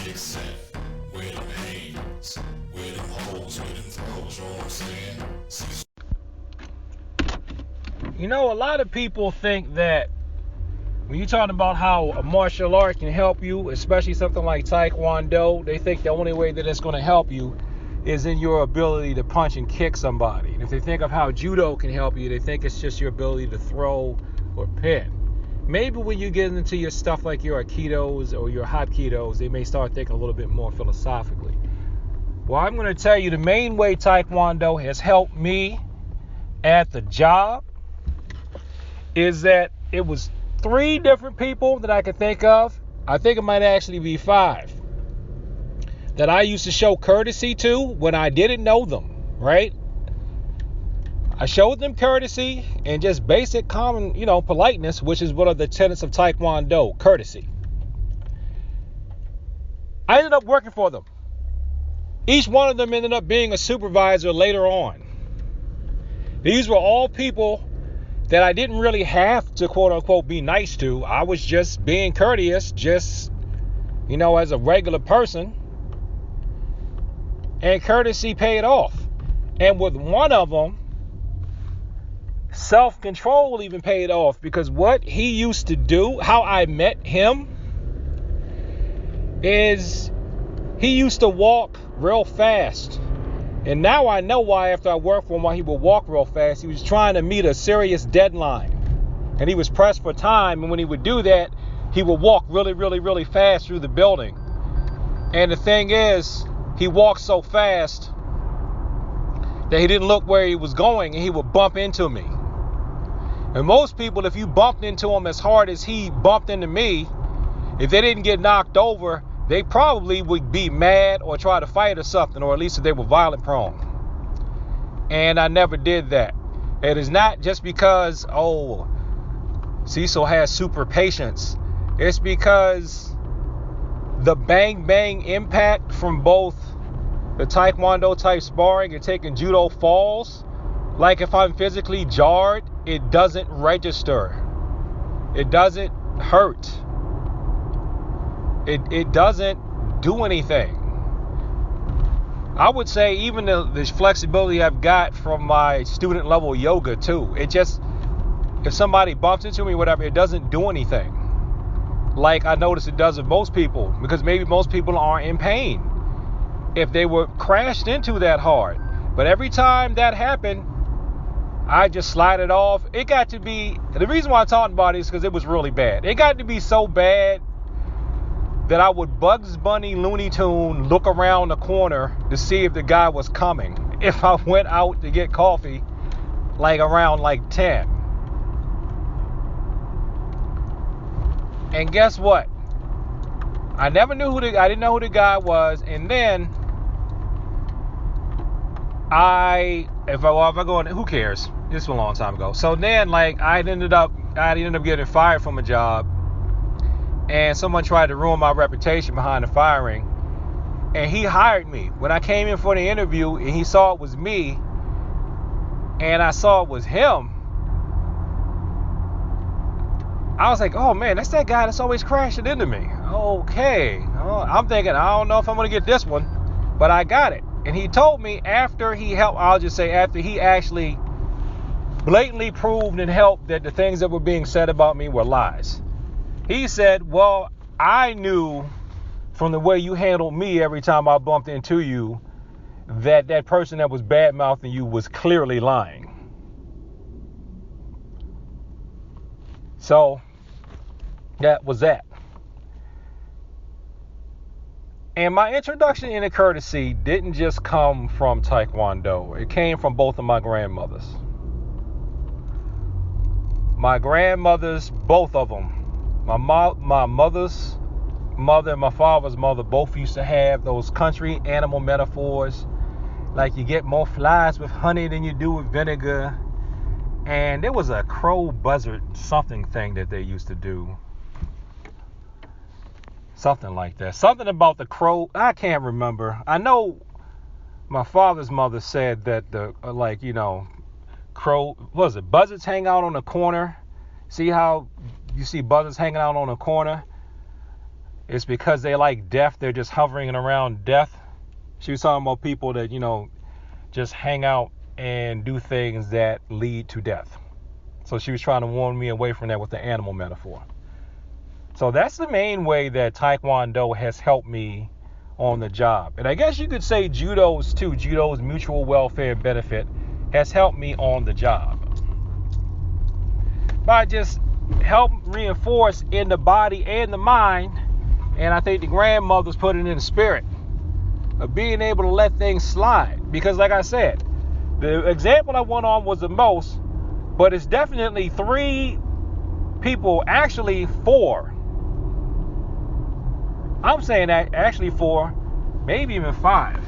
kicks at? Where them hands? Where them holes? Where them throws? You know what I'm saying? See, You know, a lot of people think that when you're talking about how a martial art can help you, especially something like Taekwondo, they think the only way that it's going to help you is in your ability to punch and kick somebody. And if they think of how Judo can help you, they think it's just your ability to throw or pin. Maybe when you get into your stuff like your Aikidos or your Hapkidos, they may start thinking a little bit more philosophically. Well, I'm going to tell you the main way Taekwondo has helped me at the job is that it was 3 different people that I could think of. I think it might actually be 5 that I used to show courtesy to when I didn't know them, right? I showed them courtesy and just basic common, politeness, which is one of the tenets of Taekwondo, courtesy. I ended up working for them. Each one of them ended up being a supervisor later on. These were all people that I didn't really have to quote unquote be nice to. I was just being courteous, just, as a regular person. And courtesy paid off. And with one of them, self-control even paid off, because what he used to do, how I met him, is he used to walk real fast. And now I know why. After I worked for him, why he would walk real fast. He was trying to meet a serious deadline, and he was pressed for time. And when he would do that, he would walk really, really, really fast through the building. And the thing is, he walked so fast that he didn't look where he was going, and he would bump into me. And most people, if you bumped into him as hard as he bumped into me, if they didn't get knocked over, they probably would be mad or try to fight or something, or at least if they were violent prone. And I never did that. It is not just because, Cecil has super patience. It's because the bang impact from both the Taekwondo type sparring and taking Judo falls, like if I'm physically jarred, it doesn't register. It doesn't hurt. It doesn't do anything. I would say even the flexibility I've got from my student level yoga too. It just, if somebody bumps into me, whatever, it doesn't do anything. Like I notice it does with most people, because maybe most people aren't in pain if they were crashed into that hard. But every time that happened, I just slide it off. It got to be, the reason why I'm talking about it is because it was really bad. It got to be so bad that I would Bugs Bunny Looney Tune look around the corner to see if the guy was coming. If I went out to get coffee, around 10. And guess what? I never knew I didn't know who the guy was. And then who cares? This was a long time ago. So then I ended up getting fired from a job. And someone tried to ruin my reputation behind the firing. And he hired me. When I came in for the interview and he saw it was me, and I saw it was him, I was like, oh man, that's that guy that's always crashing into me. Okay. I'm thinking, I don't know if I'm going to get this one, but I got it. And he told me after he actually blatantly proved and helped that the things that were being said about me were lies. He said, well, I knew from the way you handled me every time I bumped into you that person that was bad-mouthing you was clearly lying. So that was that. And my introduction into courtesy didn't just come from Taekwondo. It came from both of my grandmothers. My grandmothers, both of them. My mother's mother and my father's mother both used to have those country animal metaphors. Like you get more flies with honey than you do with vinegar. And there was a crow buzzard something thing that they used to do. Something like that. Something about the crow. I can't remember. I know my father's mother said that crow, buzzards hang out on the corner. See how you see buzzards hanging out on the corner? it's because they like death. They're just hovering around death. She was talking about people that, just hang out and do things that lead to death. So she was trying to warn me away from that with the animal metaphor. So that's the main way that Taekwondo has helped me on the job. And I guess you could say Judo's too. Judo's mutual welfare benefit has helped me on the job. By just help reinforce in the body and the mind, and I think the grandmothers put it in the spirit of being able to let things slide. Because like I said, the example I went on was the most, but it's definitely 3 people, actually 4. I'm saying that actually 4, maybe even 5.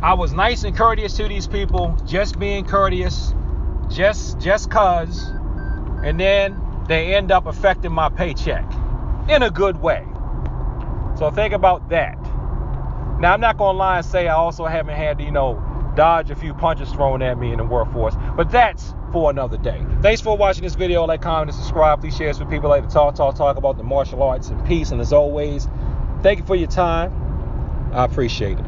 I was nice and courteous to these people, just being courteous, just cuz, and then they end up affecting my paycheck in a good way. So think about that. Now, I'm not gonna lie and say I also haven't had to, dodge a few punches thrown at me in the workforce, but that's for another day. Thanks for watching this video. Like, comment, and subscribe. Please share this with people like to talk about the martial arts and peace. And as always, thank you for your time. I appreciate it.